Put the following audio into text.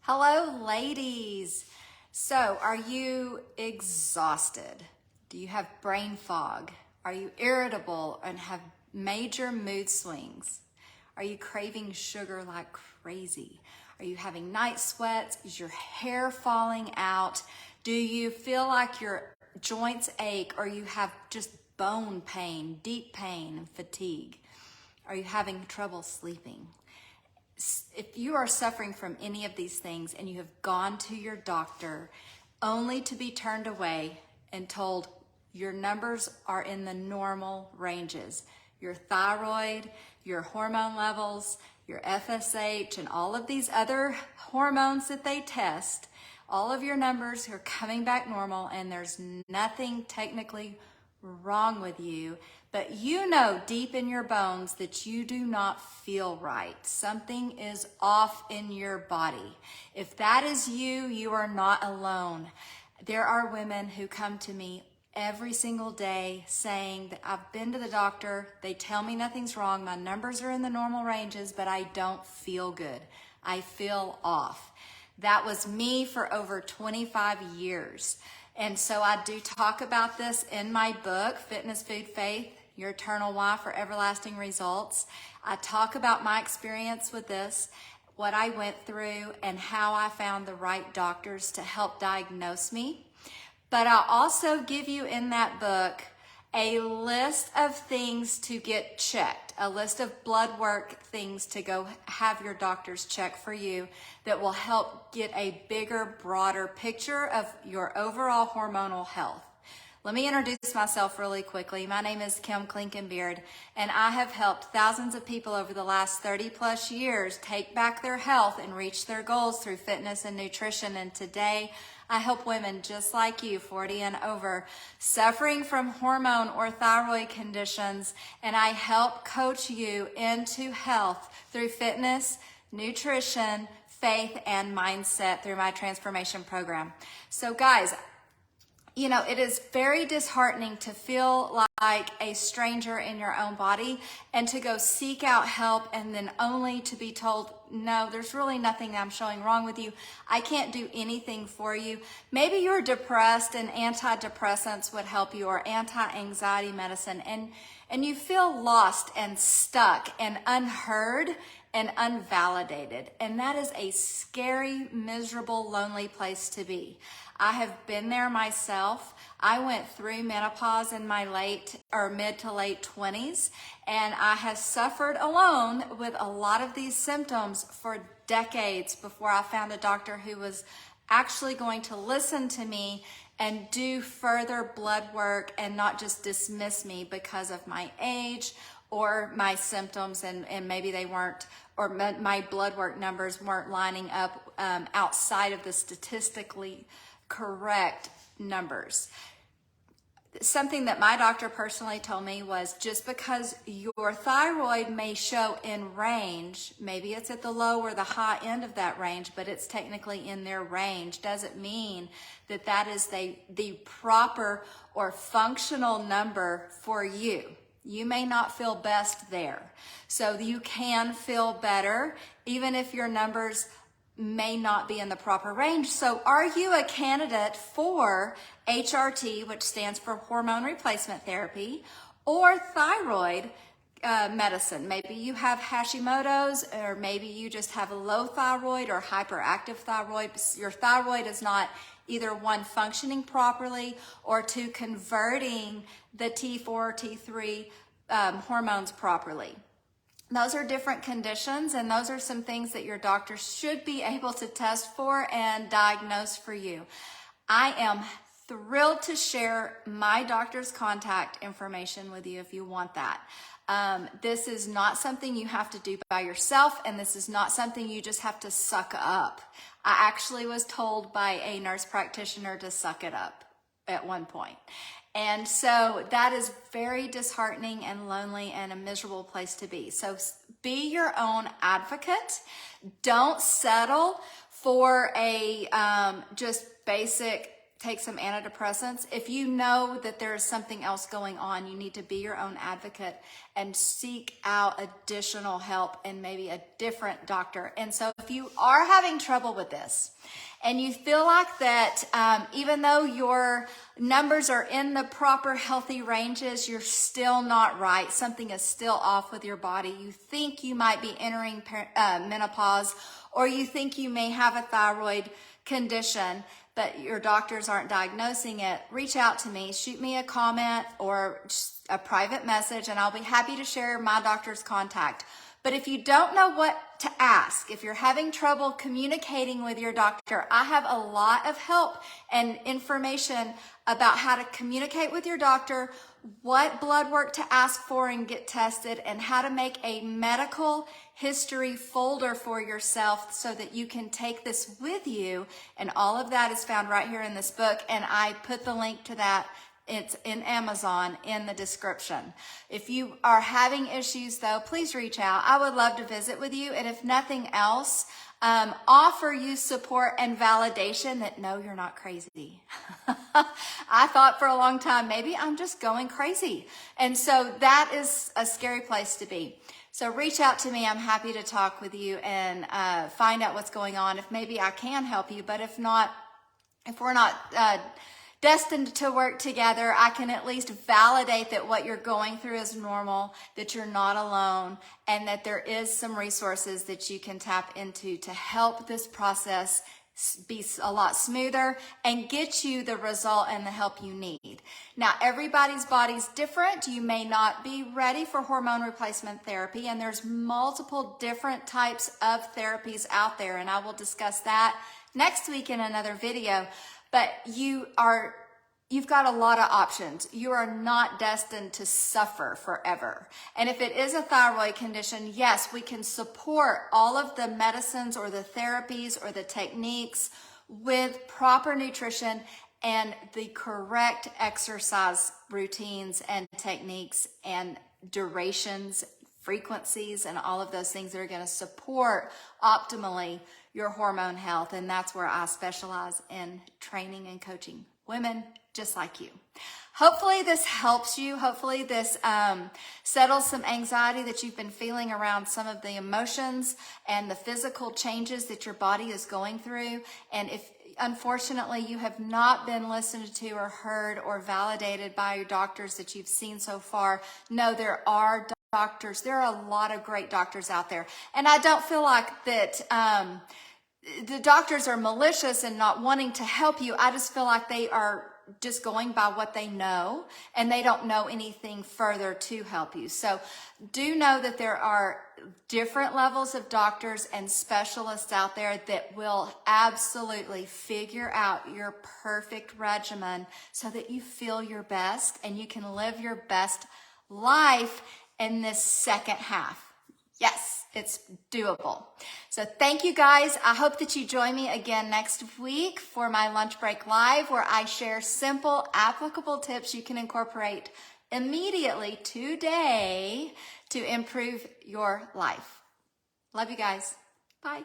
Hello, ladies. So, are you exhausted? Do you have brain fog? Are you irritable and have major mood swings? Are you craving sugar like crazy? Are you having night sweats? Is your hair falling out? Do you feel like your joints ache or you have just bone pain, deep pain, and fatigue? Are you having trouble sleeping? If you are suffering from any of these things and you have gone to your doctor only to be turned away and told your numbers are in the normal ranges, your thyroid, your hormone levels, your FSH, and all of these other hormones that they test, all of your numbers are coming back normal and there's nothing technically wrong with you, but you know deep in your bones that you do not feel right. Something is off in your body. If that is you, you are not alone. There are women who come to me every single day saying that I've been to the doctor, they tell me nothing's wrong, my numbers are in the normal ranges, but I don't feel good. I feel off. That was me for over 25 years. And so I do talk about this in my book, Fitness, Food, Faith, Your Eternal Why for Everlasting Results. I talk about my experience with this, what I went through, and how I found the right doctors to help diagnose me. But I'll also give you in that book a list of things to get checked, a list of blood work things to go have your doctors check for you that will help get a bigger, broader picture of your overall hormonal health. Let me introduce myself really quickly. My name is Kim Clinkenbeard, and I have helped thousands of people over the last 30 plus years take back their health and reach their goals through fitness and nutrition. And today, I help women just like you, 40 and over, suffering from hormone or thyroid conditions, and I help coach you into health through fitness, nutrition, faith, and mindset through my transformation program. So guys, you know, it is very disheartening to feel like a stranger in your own body and to go seek out help and then only to be told, no, there's really nothing I'm showing wrong with you. I can't do anything for you. Maybe you're depressed and antidepressants would help you, or anti-anxiety medicine, and you feel lost and stuck and unheard and unvalidated. And that is a scary, miserable, lonely place to be. I have been there myself. I went through menopause in my mid to late 20s, and I have suffered alone with a lot of these symptoms for decades before I found a doctor who was actually going to listen to me and do further blood work and not just dismiss me because of my age or my symptoms, and maybe they weren't, or my blood work numbers weren't lining up outside of the statistically correct numbers. Something that my doctor personally told me was, just because your thyroid may show in range, maybe it's at the low or the high end of that range, but it's technically in their range, doesn't mean that that is the proper or functional number for you. You may not feel best there. So you can feel better even if your numbers may not be in the proper range. So are you a candidate for HRT, which stands for hormone replacement therapy, or thyroid medicine? Maybe you have Hashimoto's, or maybe you just have a low thyroid or hyperactive thyroid. Your thyroid is not either one functioning properly or two converting the T4 or T3 hormones properly. Those are different conditions, and those are some things that your doctor should be able to test for and diagnose for you. I am thrilled to share my doctor's contact information with you if you want that. This is not something you have to do by yourself, and this is not something you just have to suck up. I actually was told by a nurse practitioner to suck it up at one point. And so that is very disheartening and lonely and a miserable place to be. So be your own advocate. Don't settle for a just basic take some antidepressants. If you know that there is something else going on, you need to be your own advocate and seek out additional help and maybe a different doctor. And so if you are having trouble with this and you feel like that even though your numbers are in the proper healthy ranges, you're still not right, something is still off with your body, you think you might be entering menopause, or you think you may have a thyroid condition, but your doctors aren't diagnosing it, reach out to me, shoot me a comment or a private message, and I'll be happy to share my doctor's contact. But if you don't know what to ask, if you're having trouble communicating with your doctor, I have a lot of help and information about how to communicate with your doctor, what blood work to ask for and get tested, and how to make a medical history folder for yourself so that you can take this with you. And all of that is found right here in this book, and I put the link to that. It's in Amazon in the description. If you are having issues though, please reach out. I would love to visit with you. And if nothing else, offer you support and validation that no, you're not crazy. I thought for a long time, maybe I'm just going crazy. And so that is a scary place to be. So reach out to me. I'm happy to talk with you and find out what's going on. If maybe I can help you, but if not, if we're not destined to work together, I can at least validate that what you're going through is normal, that you're not alone, and that there is some resources that you can tap into to help this process be a lot smoother and get you the result and the help you need. Now, everybody's body's different. You may not be ready for hormone replacement therapy, and there's multiple different types of therapies out there, and I will discuss that next week in another video. But you've got a lot of options. You are not destined to suffer forever. And if it is a thyroid condition, yes, we can support all of the medicines or the therapies or the techniques with proper nutrition and the correct exercise routines and techniques and durations, frequencies, and all of those things that are going to support optimally your hormone health. And that's where I specialize in training and coaching women just like you. Hopefully this helps you. Hopefully this settles some anxiety that you've been feeling around some of the emotions and the physical changes that your body is going through. And if unfortunately you have not been listened to or heard or validated by your doctors that you've seen so far, no, there are doctors. There are a lot of great doctors out there. And I don't feel like that the doctors are malicious and not wanting to help you. I just feel like they are just going by what they know, and they don't know anything further to help you. So do know that there are different levels of doctors and specialists out there that will absolutely figure out your perfect regimen so that you feel your best and you can live your best life in this second half. Yes, it's doable. So thank you guys. I hope that you join me again next week for my lunch break live, where I share simple, applicable tips you can incorporate immediately today to improve your life. Love you guys. Bye.